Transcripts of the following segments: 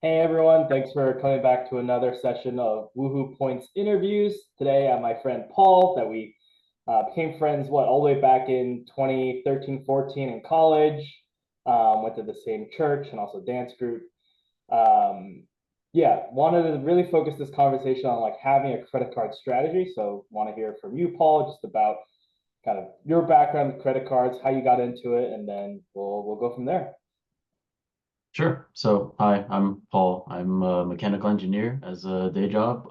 Hey everyone, thanks for coming back to another session of WuhooPoints Interviews. Today I'm my friend Paul that we became friends, all the way back in 2013, 14 in college. Went to the same church and also dance group. Um, yeah, wanted to really focus this conversation on like having a credit card strategy. So want to hear from you, Paul, just about kind of your background with credit cards, how you got into it, and then we'll go from there. Sure. So, hi, I'm Paul. I'm a mechanical engineer as a day job.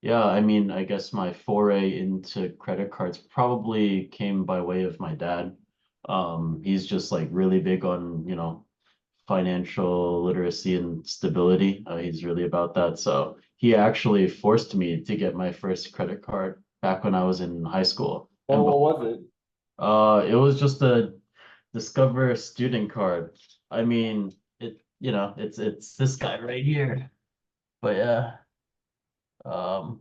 Yeah, I mean, I guess my foray into credit cards probably came by way of my dad. He's just like really big on, financial literacy and stability. He's really about that. So he actually forced me to get my first credit card back when I was in high school. Well, And what was it? it was just a Discover student card. I mean, it's this guy right here. But um,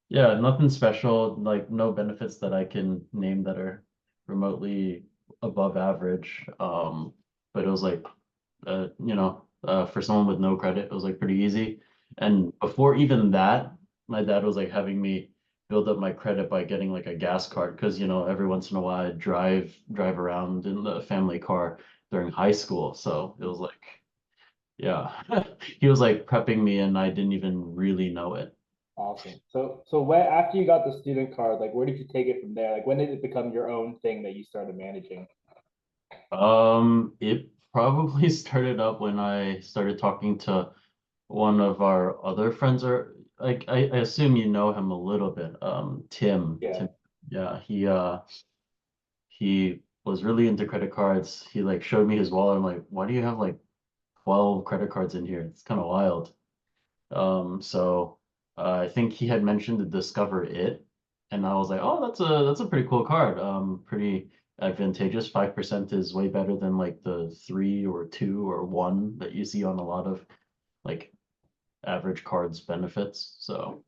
yeah, nothing special, like no benefits that I can name that are remotely above average. But it was like, for someone with no credit, it was like pretty easy. And before even that, my dad was like having me build up my credit by getting like a gas card because every once in a while I'd drive around in the family car during high school. So it was like, yeah, he was like prepping me and I didn't even really know it. Awesome. So when after you got the student card, like where did you take it from there? Like when did it become your own thing that you started managing? It probably started up when I started talking to one of our other friends, or like I assume you know him a little bit. Tim. Yeah. Tim. Yeah, he was really into credit cards. He like showed me his wallet. I'm like, why do you have like 12 credit cards in here? It's kind of wild. So I think he had mentioned to Discover It, and I was like, oh, that's a pretty cool card. Pretty advantageous. 5% is way better than like the 3 or 2 or 1 that you see on a lot of like average cards benefits. So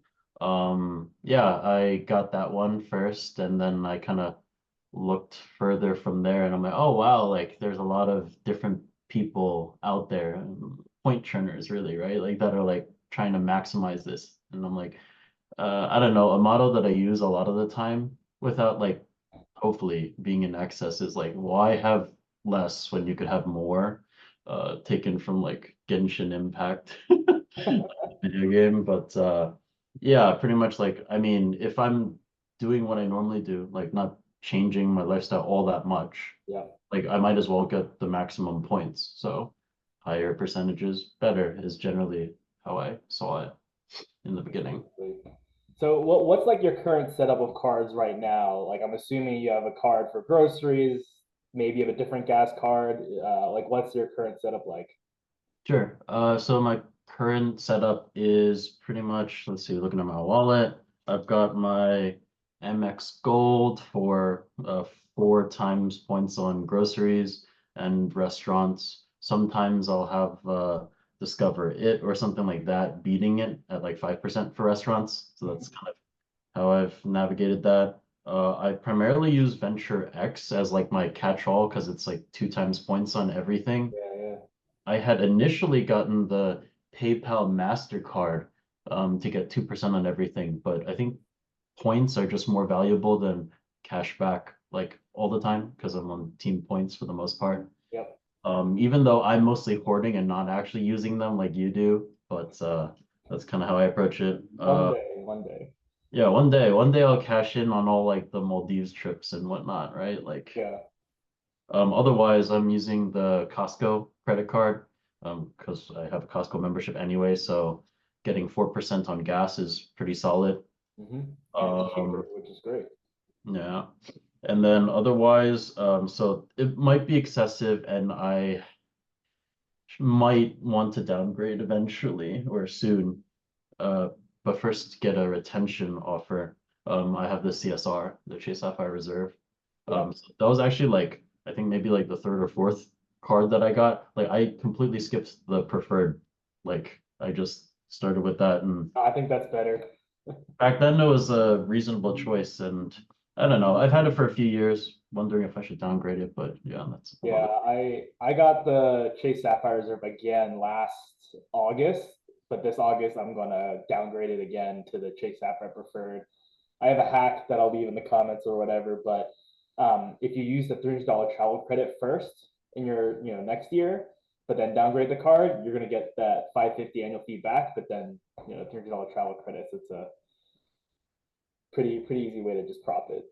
yeah, I got that one first, and then I kind of looked further from there, and I'm like, oh wow, like there's a lot of different people out there, point churners really, right? Like that are like trying to maximize this. And I'm like, I don't know, a model that I use a lot of the time without like hopefully being in excess is like, why have less when you could have more? Taken from like Genshin Impact video game. But yeah, pretty much like, I mean, if I'm doing what I normally do, like not changing my lifestyle all that much, Yeah. like I might as well get the maximum points. So higher percentages, better is generally how I saw it in the beginning. So what's like your current setup of cards right now? Like I'm assuming you have a card for groceries, maybe you have a different gas card. Like what's your current setup like? Sure. So my current setup is pretty much, let's see, looking at my wallet, I've got my MX Gold for 4 times points on groceries and restaurants. Sometimes I'll have Discover It or something like that, beating it at like 5% for restaurants. So that's kind of how I've navigated that. I primarily use Venture X as like my catch-all because it's like 2 times points on everything. Yeah, yeah. I had initially gotten the PayPal MasterCard to get 2% on everything, but I think points are just more valuable than cash back like all the time because I'm on team points for the most part. Yep. Even though I'm mostly hoarding and not actually using them like you do, but that's kind of how I approach it. One day, one day. Yeah, one day I'll cash in on all like the Maldives trips and whatnot, right? Like Yeah. otherwise, I'm using the Costco credit card because I have a Costco membership anyway. So getting 4% on gas is pretty solid. Mm-hmm. And it's cheaper, Um, which is great. yeah. And then otherwise, so it might be excessive and I might want to downgrade eventually or soon. Uh, but first get a retention offer. I have the CSR, the Chase Sapphire Reserve. Yeah. So that was actually like I think maybe like the third or fourth card that I got. Like I completely skipped the preferred. Like I just started with that, and I think that's better. back then it was a reasonable choice. And I don't know. I've had it for a few years, wondering if I should downgrade it, but yeah, that's Yeah, another. I got the Chase Sapphire Reserve again last August, but this August I'm gonna downgrade it again to the Chase Sapphire Preferred. I have a hack that I'll leave in the comments or whatever, but if you use the $300 travel credit first in your next year, but then downgrade the card, you're gonna get that 550 annual fee back, but then $300 travel credits. It's a pretty easy way to just profit.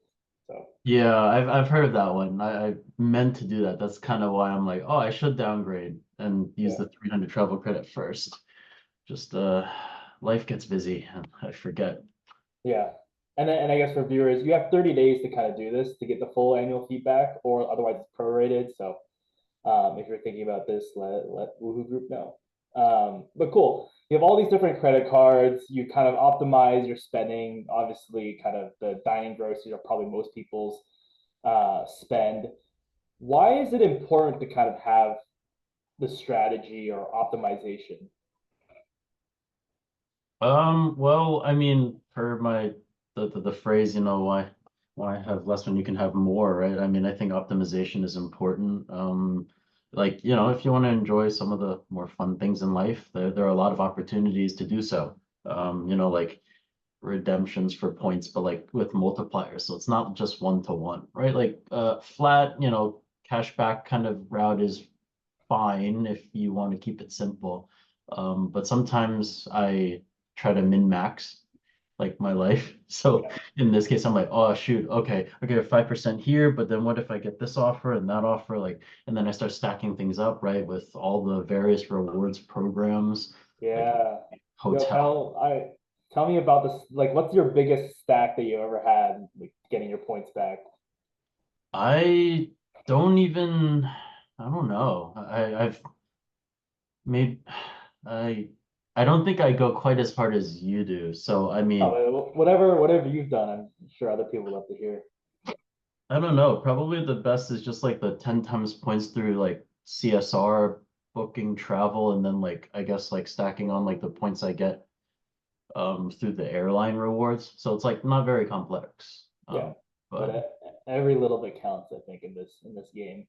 So Yeah, I've heard of that one. I meant to do that. That's kind of why I'm like, oh, I should downgrade and use yeah, the 300 travel credit first. Just life gets busy and I forget. yeah. And I guess for viewers, you have 30 days to kind of do this to get the full annual feedback, or otherwise it's prorated. So if you're thinking about this, let Woohoo Group know. But cool. You have all these different credit cards. You kind of optimize your spending. Obviously, kind of the dining groceries are probably most people's spend. Why is it important to kind of have the strategy or optimization? Well, I mean, per my the phrase, why have less when you can have more, right? I mean, I think optimization is important. Like, if you want to enjoy some of the more fun things in life, there are a lot of opportunities to do so. Like redemptions for points, but like with multipliers. So it's not just one to one, right? Like flat, cash back kind of route is fine if you want to keep it simple. But sometimes I try to min max like my life. So Yeah, in this case, I'm like, oh shoot, okay, I get 5% here, but then what if I get this offer and that offer? Like, and then I start stacking things up, right, with all the various rewards programs, like yeah. Yo, hotel. tell me about this. Like, what's your biggest stack that you ever had, like getting your points back? I don't even, I don't know. I've made, I, I don't think I go quite as hard as you do. So, I mean, Oh, whatever you've done, I'm sure other people love to hear. I don't know. Probably the best is just like the 10 times points through like CSR booking travel and then like I guess like stacking on like the points I get through the airline rewards. So it's like not very complex. Yeah, but But every little bit counts, I think, in this game.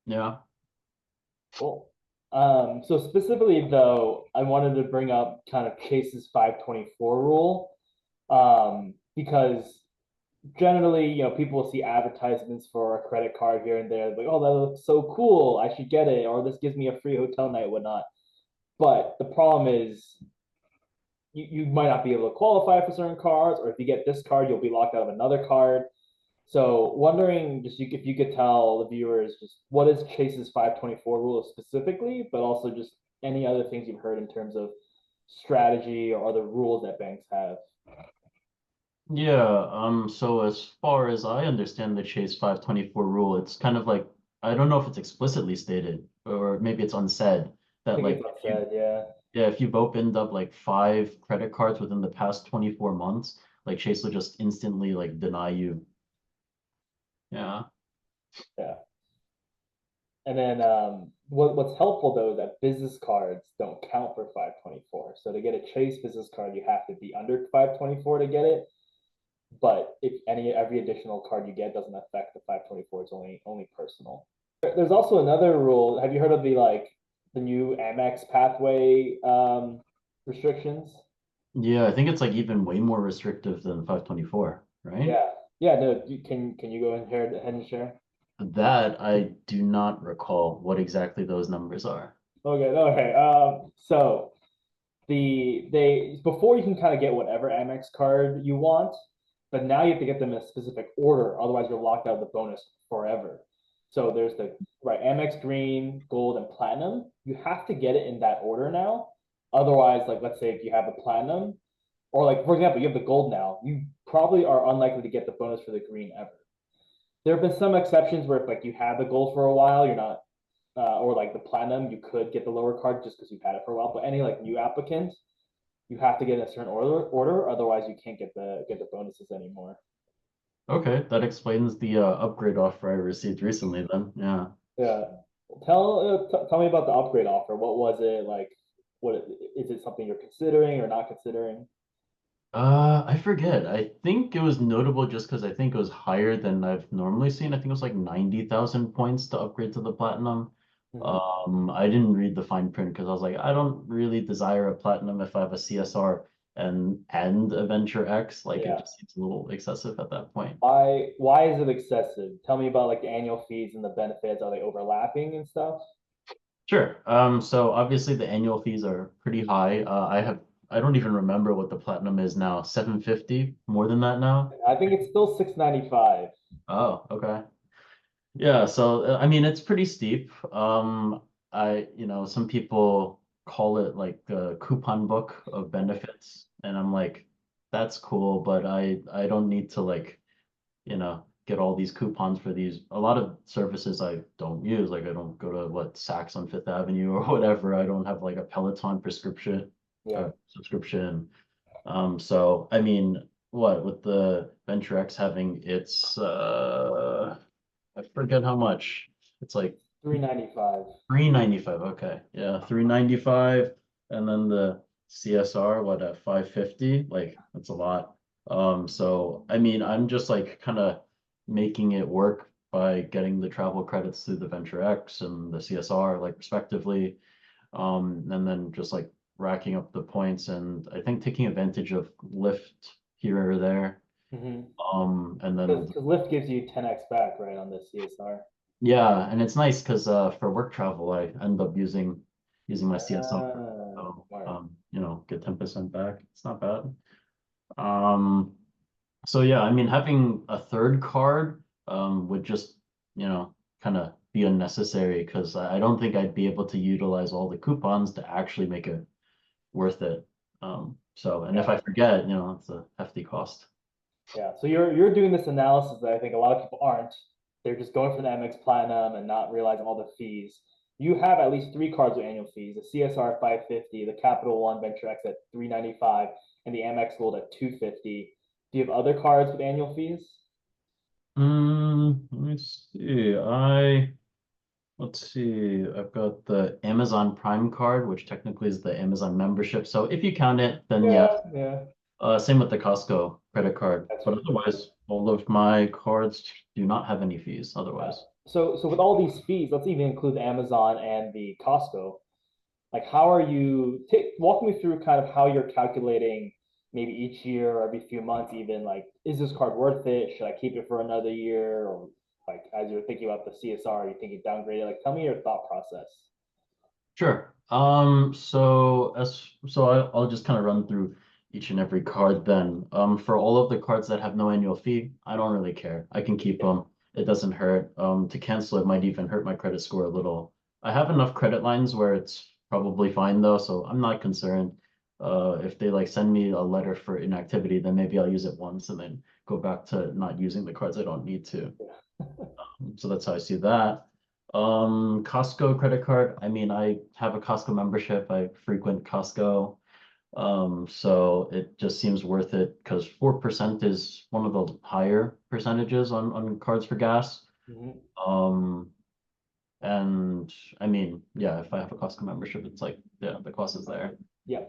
yeah. Cool. So specifically though, I wanted to bring up kind of Chase's 524 rule, because generally, people will see advertisements for a credit card here and there, like, oh, that looks so cool, I should get it, or this gives me a free hotel night, whatnot. But the problem is you might not be able to qualify for certain cards, or if you get this card, you'll be locked out of another card. So wondering just if you could tell the viewers just what is Chase's 524 rule specifically, but also just any other things you've heard in terms of strategy or other rules that banks have. Yeah, so as far as I understand the Chase 524 rule, it's kind of like I don't know if it's explicitly stated or maybe it's unsaid I that think like it's if you upset, yeah. yeah, if you've opened up like 5 credit cards within the past 24 months, like Chase will just instantly like deny you. Yeah. Yeah. And then what's helpful though is that business cards don't count for 524. So to get a Chase business card, you have to be under 524 to get it. But if every additional card you get doesn't affect the 524, it's only personal. There's also another rule. Have you heard of the new Amex pathway restrictions? Yeah, I think it's like even way more restrictive than 524, right? Yeah, yeah. No, can you go ahead and share? That I do not recall what exactly those numbers are. Okay, okay. So they before you can kind of get whatever Amex card you want, but now you have to get them in a specific order, otherwise you're locked out of the bonus forever. So there's the right Amex Green, Gold, and Platinum. You have to get it in that order now. Otherwise, like let's say if you have the Platinum, or like for example, you have the Gold now, you probably are unlikely to get the bonus for the Green ever. There have been some exceptions where if like you had the Gold for a while, you're not or like the platinum, you could get the lower card just because you've had it for a while. But any like new applicants, you have to get in a certain order, otherwise you can't get the bonuses anymore. Okay, that explains the upgrade offer I received recently then. Yeah. Yeah. Tell me about the upgrade offer. What was it like? What is it something you're considering or not considering? I forget. I think it was notable just because I think it was higher than I've normally seen. I think it was like 90,000 points to upgrade to the platinum. Mhm. I didn't read the fine print because I was like, I don't really desire a platinum if I have a CSR and a Venture X. Like it Yeah. just seems a little excessive at that point. Why is it excessive? Tell me about like the annual fees and the benefits. Are they overlapping and stuff? Sure. So obviously the annual fees are pretty high. I don't even remember what the platinum is now. 750, more than that now. I think it's still 695. Oh, okay. Yeah, so I mean it's pretty steep. Some people call it like the coupon book of benefits, and I'm like, that's cool, but I don't need to like, get all these coupons for these. A lot of services I don't use, like I don't go to what Saks on Fifth Avenue or whatever. I don't have like a Peloton prescription Yeah. subscription. So I mean, what with the Venture X having its I forget how much. It's like 395. 395. Okay. Yeah, 395. And then the CSR, what at 550? Like that's a lot. So I mean, I'm just like kind of making it work by getting the travel credits through the Venture X and the CSR, like respectively. And then just like racking up the points and I think taking advantage of Lyft here or there. Mm-hmm. And then Because Lyft gives you 10x back, right, on the CSR. yeah, and it's nice because for work travel I end up using my CSR. So Smart. get 10% back. It's not bad. Um so yeah, I mean having a third card would just, kind of be unnecessary because I don't think I'd be able to utilize all the coupons to actually make it worth it. And if Yeah. I forget, it's a hefty cost. Yeah. So you're doing this analysis that I think a lot of people aren't. They're just going for the MX Platinum and not realizing all the fees. You have at least three cards with annual fees: the CSR 550, the Capital One Venture X at 395, and the Amex Gold at 250. Do you have other cards with annual fees? Let me see. Let's see. I've got the Amazon Prime card, which technically is the Amazon membership. So if you count it, then yeah. Yeah, yeah, Same with the Costco credit card. that's But true. otherwise, all of my cards do not have any fees Yeah. otherwise. So with all these fees, let's even include the Amazon and the Costco. Like, how are you walk me through kind of how you're calculating maybe each year or every few months, even like, is this card worth it? Should I keep it for another year? Or like, as you're thinking about the CSR, are you thinking downgrade it? Like, tell me your thought process. Sure. I'll just kind of run through each and every card then. For all of the cards that have no annual fee, I don't really care. I can keep Yeah. them. It doesn't hurt. To cancel it might even hurt my credit score a little. I have enough credit lines where it's probably fine though, so I'm not concerned. If they like send me a letter for inactivity, then maybe I'll use it once and then go back to not using the cards I don't need to. So that's how I see that. Costco credit card. I mean, I have a Costco membership. I frequent Costco. So it just seems worth it because 4% is one of the higher percentages on cards for gas. Mhm. Um, and I mean, yeah, if I have a Costco membership, it's like, yeah, the cost is there. Yeah.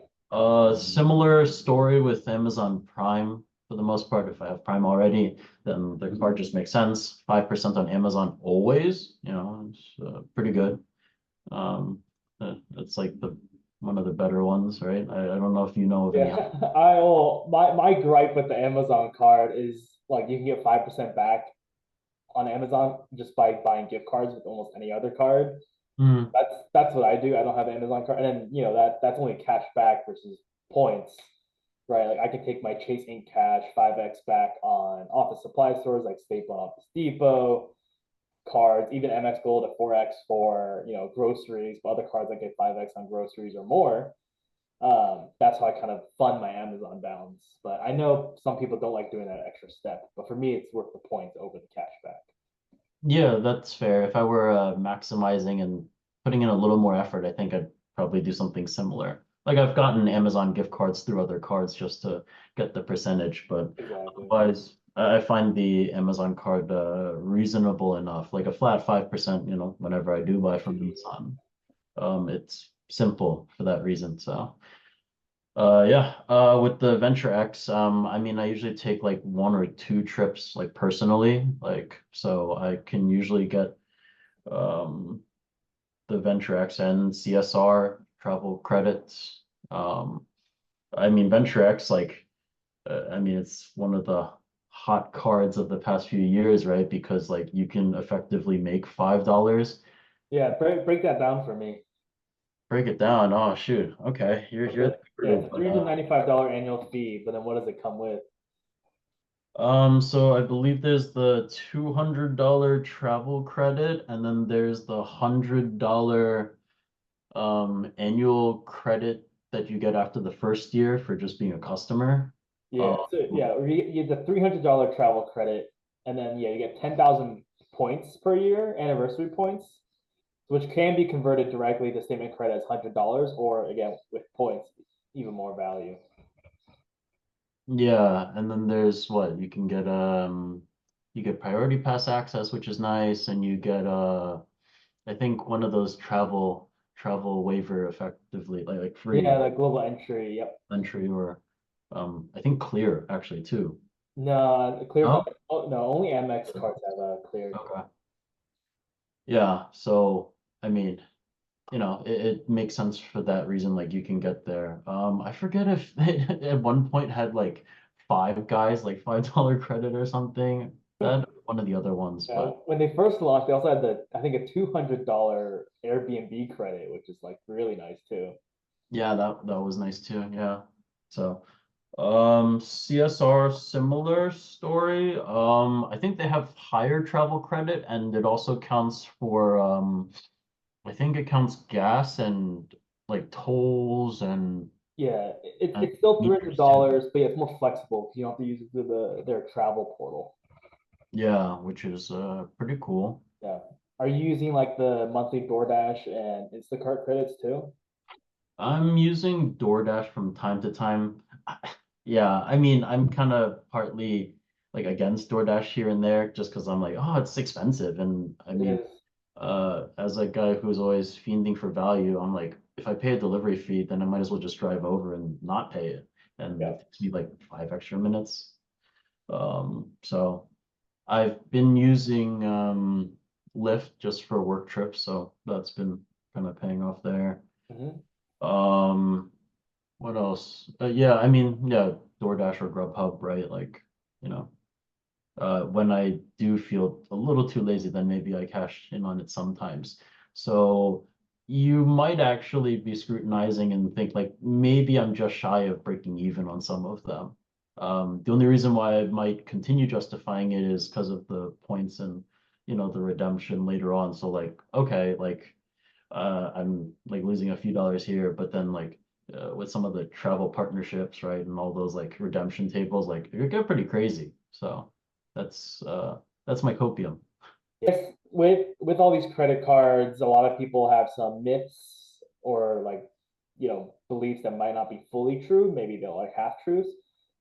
Similar story with Amazon Prime. For the most part, if I have Prime already, then the card just makes sense. 5% on Amazon always, it's pretty good. It's like the one of the better ones, right? I don't know if you know of any. Yeah. My gripe with the Amazon card is like you can get 5% back on Amazon just by buying gift cards with almost any other card. Hmm. That's what I do. I don't have an Amazon card, and then that's only cash back versus points, right? Like I can take my Chase Ink Cash 5x back on office supply stores like Staple and Office Depot cards, even MX Gold at 4x for groceries, but other cards I get 5x on groceries or more. That's how I kind of fund my Amazon balance. But I know some people don't like doing that extra step, but for me, it's worth the points over the cash back. Yeah, that's fair. If I were maximizing and putting in a little more effort, I think I'd probably do something similar. Like I've gotten Amazon gift cards through other cards just to get the percentage, but Exactly. otherwise, I find the Amazon card reasonable enough. Like a flat 5%, whenever I do buy from Amazon. It's simple for that reason. So. Yeah, with the Venture X, I mean, I usually take like one or two trips, like personally, like, so I can usually get, um, the the Venture X and CSR travel credits. I mean, Venture X, like, I mean, it's one of the hot cards of the past few years, right? Because like you can effectively make $5. Yeah, break that down for me. Break it down. Oh shoot. Okay, you're the Yeah, guru, it's a but $395 annual fee, but then what does it come with? so I believe there's the $200 travel credit, and then there's the $100 annual credit that you get after the first year for just being a customer. Yeah, Um, so yeah, you get the $300 travel credit, and then yeah, you get 10,000 points per year, anniversary points, which can be converted directly to statement credit as $100, or again with points, even more value. yeah, and then there's what you get priority pass access, which is nice, and you get I think one of those travel waiver effectively like Yeah, free the global entry. Yep. entry or I think clear actually too. No, clear. Oh, Oh, no, only Amex cards have cleared. okay. Yeah, so I mean, it makes sense for that reason, like you can get there. I forget if it at one point had like Five Guys, like $5 credit or something. That one of the other ones, Yeah, but when they first launched, they also had I think a $200 Airbnb credit, which is like really nice too. yeah, that was nice too. Yeah. So CSR similar story. I think they have higher travel credit and it also counts for I think it counts gas and like tolls Yeah, and it's still three hundred meters too. dollars, but yeah, it's more flexible because you don't have to use it through their travel portal. Yeah, which is pretty cool. Yeah. Are you using like the monthly DoorDash and Instacart credits too? I'm using DoorDash from time to time. Yeah, I mean, I'm kind of partly like against DoorDash here and there just because I'm like, oh, it's expensive. And I It mean, is. as a guy who's always fiending for value, I'm like, if I pay a delivery fee, then I might as well just drive over and not pay it. And Yeah. it takes me like 5 extra minutes. So I've been using Lyft just for work trips, so that's been kind of paying off there. Hmm. Um, what else? Yeah, I mean, yeah, DoorDash or Grubhub, right? Like, you know, when I do feel a little too lazy, then maybe I cash in on it sometimes. So you might actually be scrutinizing and think like maybe I'm just shy of breaking even on some of them. The only reason why I might continue justifying it is because of the points and the redemption later on. So like, okay, like I'm like losing a few dollars here, but then like with some of the travel partnerships, right, and all those like redemption tables, like it get pretty crazy. So that's my copium. Yes, with all these credit cards, a lot of people have some myths or like beliefs that might not be fully true. Maybe they're like half truths.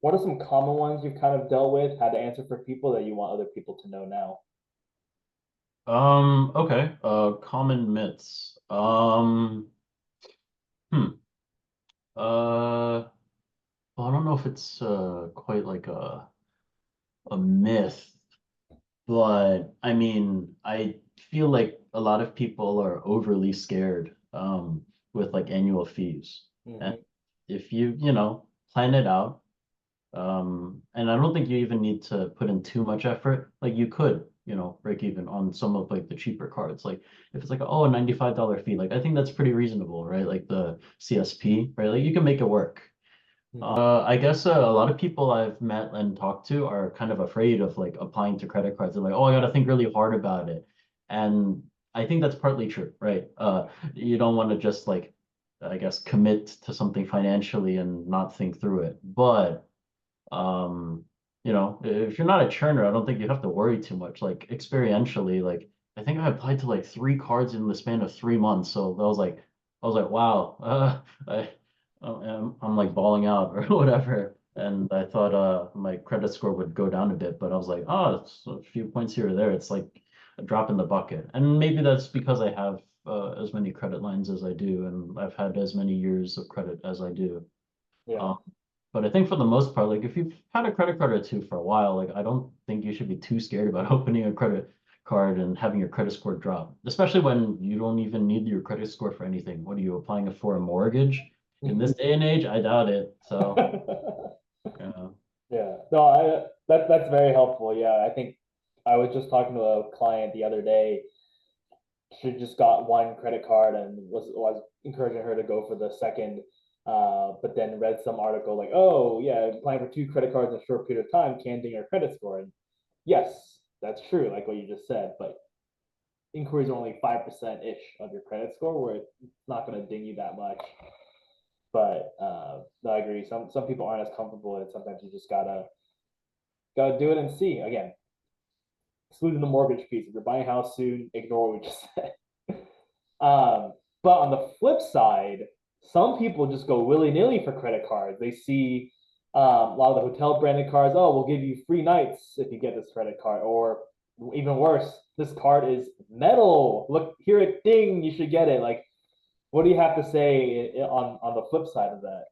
What are some common ones you've kind of dealt with, had to answer for people that you want other people to know now? Okay. Common myths. Hmm. Well, I don't know if it's quite like a myth, but I mean, I feel like a lot of people are overly scared with like annual fees. And Hmm. if you plan it out, and I don't think you even need to put in too much effort. Like you could, break even on some of like the cheaper cards. Like if it's like, oh, a $95 fee, like I think that's pretty reasonable, right? Like the CSP, right? Like you can make it work. I guess a lot of people I've met and talked to are kind of afraid of like applying to credit cards. They're like, oh, I got to think really hard about it. And I think that's partly true, right? You don't want to just like, I guess, commit to something financially and not think through it. But um, if you're not a churner, I don't think you have to worry too much. Like experientially, like I think I applied to like three cards in the span of 3 months. So I was like, wow, I'm like balling out or whatever. And I thought my credit score would go down a bit, but I was like, oh, it's a few points here or there. It's like a drop in the bucket. And maybe that's because I have as many credit lines as I do, and I've had as many years of credit as I do. Yeah. Um, but I think for the most part, like if you've had a credit card or two for a while, like I don't think you should be too scared about opening a credit card and having your credit score drop, especially when you don't even need your credit score for anything. What are you applying for a mortgage? In this day and age, I doubt it. So, yeah. Yeah, no, that's very helpful. Yeah, I think I was just talking to a client the other day. She just got one credit card and was encouraging her to go for the second. But then read some article like, oh yeah, applying for two credit cards in a short period of time can ding your credit score. And yes, that's true, like what you just said. But inquiries are only 5% ish of your credit score, where it's not going to ding you that much. But no, I agree. Some people aren't as comfortable, and sometimes you just gotta do it and see. Again, excluding the mortgage piece. If you're buying a house soon, ignore what we just said. But on the flip side, some people just go willy nilly for credit cards. They see a lot of the hotel branded cards. Oh, we'll give you free nights if you get this credit card. Or even worse, this card is metal. Look, here it ding. You should get it. Like, what do you have to say on the flip side of that?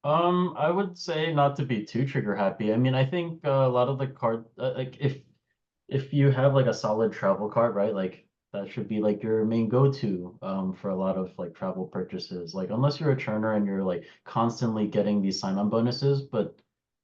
I would say not to be too trigger happy. I mean, I think a lot of the card, like if you have like a solid travel card, right? Like that should be like your main go-to for a lot of like travel purchases. Like unless you're a churner and you're like constantly getting these sign-on bonuses, but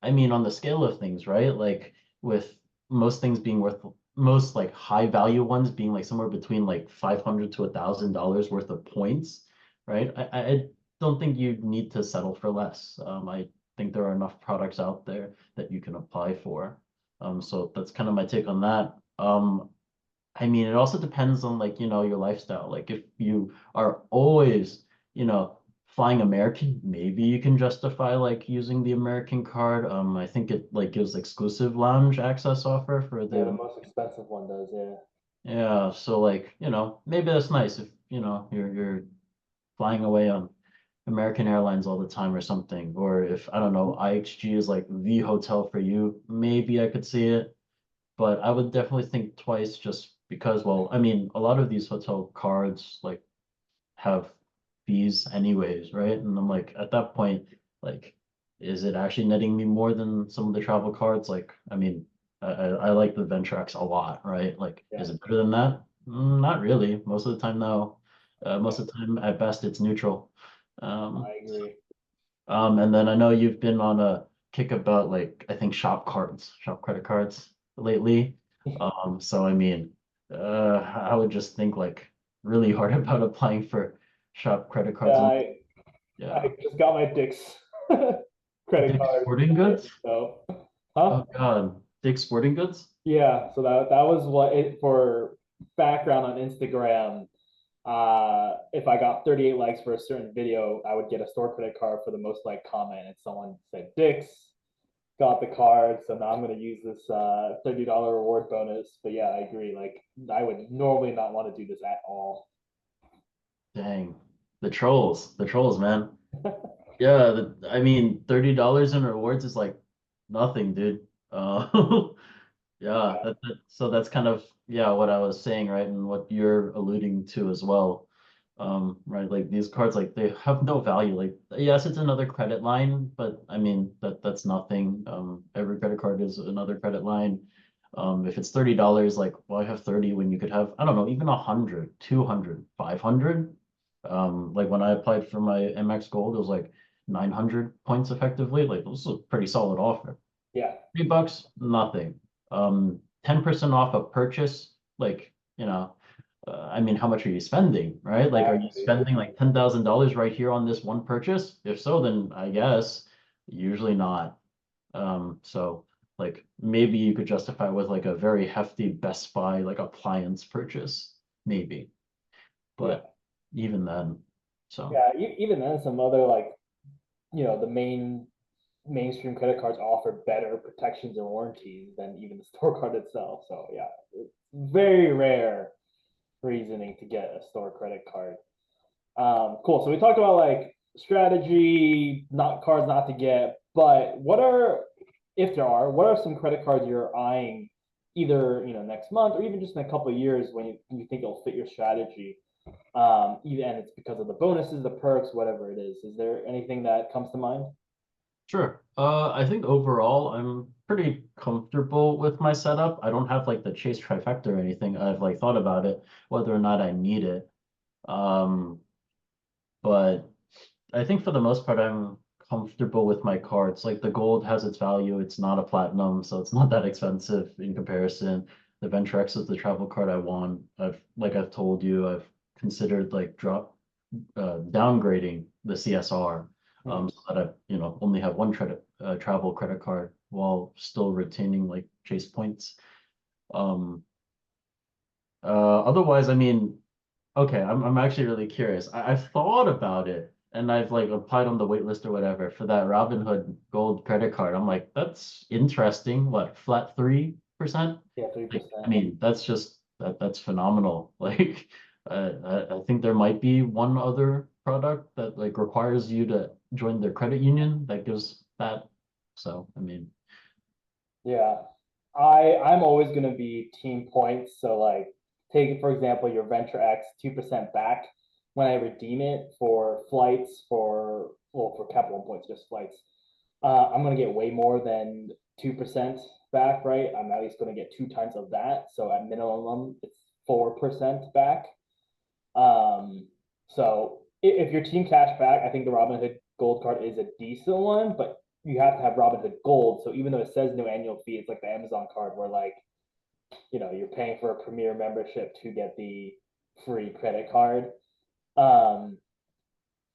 I mean on the scale of things, right? Like with most things being worth most like high value ones being like somewhere between like 500 to $1,000 worth of points, right? I don't think you need to settle for less. I think there are enough products out there that you can apply for. So that's kind of my take on that. I mean, it also depends on like, your lifestyle. Like if you are always, flying American, maybe you can justify like using the American card. I think it like gives exclusive lounge access offer for Yeah, the the, most expensive one does. Yeah. yeah. So like, maybe that's nice if, you're flying away on American Airlines all the time or something. Or if, I don't know, IHG is like the hotel for you, maybe I could see it. But I would definitely think twice just because, well, I mean, a lot of these hotel cards like have fees anyways, right? And I'm like, at that point, like, is it actually netting me more than some of the travel cards? Like, I mean, I like the Ventrax a lot, right? Like, Yeah. is it better than that? Not really. Most of the time, no. Yeah. Most of the time, at best, it's neutral. I agree. And then I know you've been on a kick about like I think shop cards, shop credit cards lately. So I mean, I would just think like really hard about applying for shop credit Yeah, cards. And yeah, I just got my Dick's credit Dick's card Sporting today. Goods. So, huh? Oh God, Dick's Sporting Goods. Yeah. So that was what it for background on Instagram. If I got 38 likes for a certain video, I would get a store credit card for the most like comment, and someone said Dick's got the card, so now I'm gonna use this $30 reward bonus. But yeah, I agree. Like I would normally not want to do this at all. Dang, the trolls, man. Yeah, I mean, $30 in rewards is like nothing, dude. Yeah, so that's kind of yeah what I was saying, right, and what you're alluding to as well. Right, like these cards, like they have no value. Like yes, it's another credit line, but I mean that's nothing. Every credit card is another credit line. If it's $30, like why have 30 when you could have, I don't know, even 100, 200, 500? Like when I applied for my MX Gold, it was like 900 points effectively. Like this is a pretty solid offer. Yeah, $3, nothing. 10% off a purchase, like, I mean, how much are you spending, right? Like, are you exactly. spending like $10,000 right here on this one purchase? If so, then I guess usually not. So like maybe you could justify with like a very hefty Best Buy like appliance purchase, maybe. Yeah, But even then, so yeah. Even then, some other like the mainstream credit cards offer better protections and warranties than even the store card itself. So yeah, it's very rare reasoning to get a store credit card. Cool. So we talked about like strategy, not cards not to get, but if there are, what are some credit cards you're eyeing either, next month or even just in a couple of years when you think it'll fit your strategy? Even and it's because of the bonuses, the perks, whatever it is. Is there anything that comes to mind? Sure. I think overall I'm pretty comfortable with my setup. I don't have like the Chase trifecta or anything. I've like thought about it, whether or not I need it. Um, but I think for the most part I'm comfortable with my cards. Like the gold has its value. It's not a platinum, so it's not that expensive in comparison. The Venture X is the travel card I want. I've told you, I've considered like downgrading the CSR, Hmm. so that I, only have one travel credit card while still retaining like Chase points. Um, Otherwise, I mean, okay, I'm actually really curious. I've thought about it and I've like applied on the wait list or whatever for that Robinhood Gold credit card. I'm like, that's interesting. What, flat 3%? Yeah, Like, 3%. I mean, that's phenomenal. Like, I think there might be one other product that like requires you to join their credit union that gives that. So, I mean, Yeah. I'm always gonna be team points. So like take for example your Venture X 2% back when I redeem it for flights for Capital One points, just flights. I'm gonna get way more than 2% back, right? I'm at least gonna get two times of that. So at minimum it's 4% back. So if your team cash back, I think the Robinhood Gold card is a decent one, but you have to have Robinhood Gold. So even though it says no annual fee, it's like the Amazon card where like you're paying for a premier membership to get the free credit card. Um,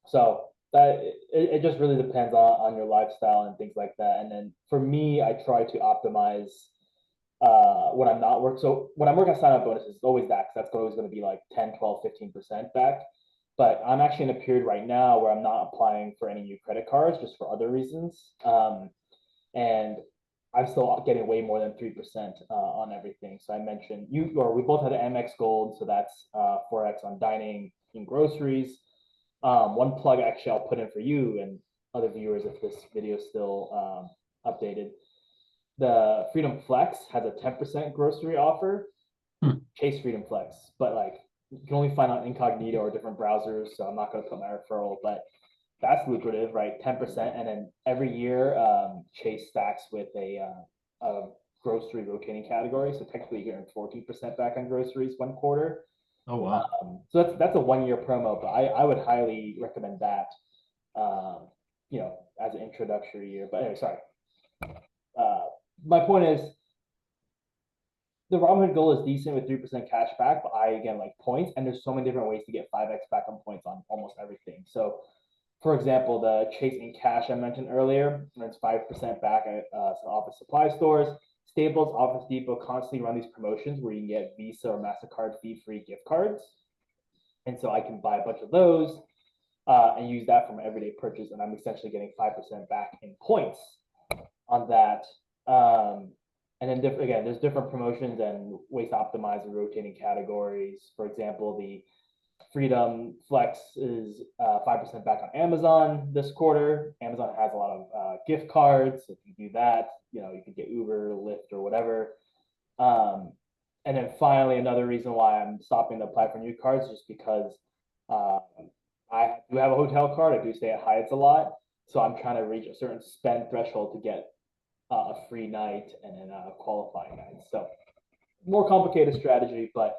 so that it just really depends on your lifestyle and things like that. And then for me, I try to optimize when I'm not working. So when I'm working on sign up bonuses, it's always that because that's always going to be like 10, 12, 15% back. But I'm actually in a period right now where I'm not applying for any new credit cards just for other reasons. And I'm still getting way more than 3% on everything. So I mentioned we both had an MX Gold. So that's 4X on dining and groceries. One plug actually I'll put in for you and other viewers if this video is still updated. The Freedom Flex has a 10% grocery offer. hmm. Chase Freedom Flex, but like you can only find on incognito or different browsers. So I'm not going to put my referral, but that's lucrative, right? 10%. And then every year, Chase stacks with a grocery rotating category. So technically you're getting 14% back on groceries one quarter. Oh wow. So that's a 1 year promo, but I would highly recommend that, as an introductory year. But anyway, sorry. Uh, my point is the Robinhood Gold is decent with 3% cash back, but I again like points, and there's so many different ways to get 5x back on points on almost everything. So, for example, the Chase in Cash I mentioned earlier, it's 5% back at some office supply stores. Staples, Office Depot constantly run these promotions where you can get Visa or MasterCard fee-free gift cards. And so I can buy a bunch of those and use that for my everyday purchase, and I'm essentially getting 5% back in points on that. And then again, there's different promotions and ways to optimize the rotating categories. For example, the Freedom Flex is 5% back on Amazon this quarter. Amazon has a lot of gift cards. If you do that, you can get Uber, Lyft, or whatever. Um, and then finally, another reason why I'm stopping to apply for new cards is just because um, I do have a hotel card. I do stay at Hyatt's a lot. So I'm trying to reach a certain spend threshold to get a free night and then a qualifying night. So more complicated strategy, but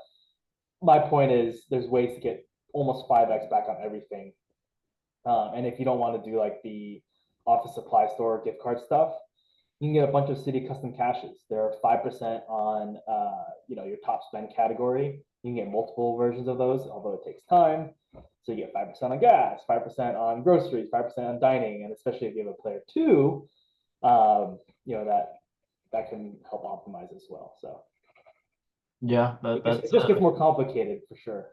my point is there's ways to get almost 5x back on everything. And if you don't want to do like the office supply store gift card stuff, you can get a bunch of city custom caches. They're 5% on your top spend category. You can get multiple versions of those, although it takes time. So you get 5% on gas, 5% on groceries, 5% on dining, and especially if you have a player two, that can help optimize as well. So Yeah, it just it just gets more complicated for sure.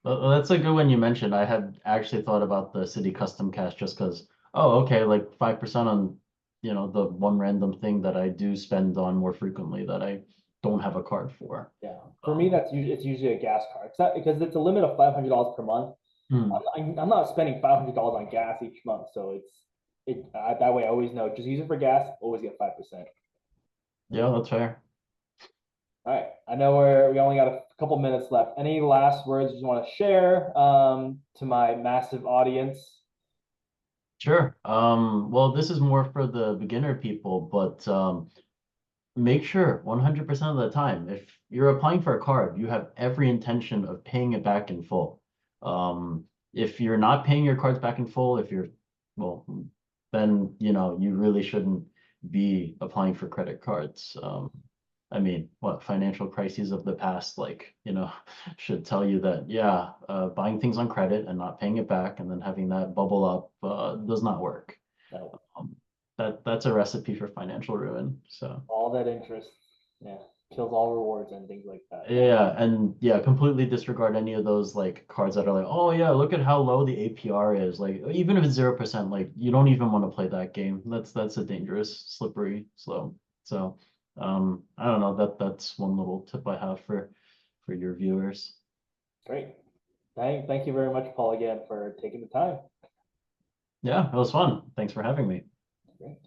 that's a good one you mentioned. I had actually thought about the city custom cash just because, oh, okay, like 5% on, the one random thing that I do spend on more frequently that I don't have a card for. Yeah, for me Um, it's usually a gas card because it's a limit of $500 per month. hmm, I'm not spending $500 on gas each month, so that way I always know just use it for gas, always get 5%. yeah, that's fair. All right, I know we only got a couple minutes left. Any last words you want to share to my massive audience? Sure. Well, this is more for the beginner people, but make sure 100% of the time, if you're applying for a card, you have every intention of paying it back in full. If you're not paying your cards back in full, well, then, you really shouldn't be applying for credit cards. I mean, what financial crises of the past, like, should tell you that, yeah, buying things on credit and not paying it back and then having that bubble up, does not work. No, Um, that's a recipe for financial ruin. So. all that interest, yeah, kills all rewards and things like that. Yeah, and yeah, completely disregard any of those like cards that are like, oh yeah, look at how low the APR is. Like even if it's 0%, like you don't even want to play that game. That's a dangerous, slippery slope. So I don't know, that's one little tip I have for your viewers. Great. Thank you very much, Paul, again for taking the time. Yeah, it was fun. Thanks for having me. Great.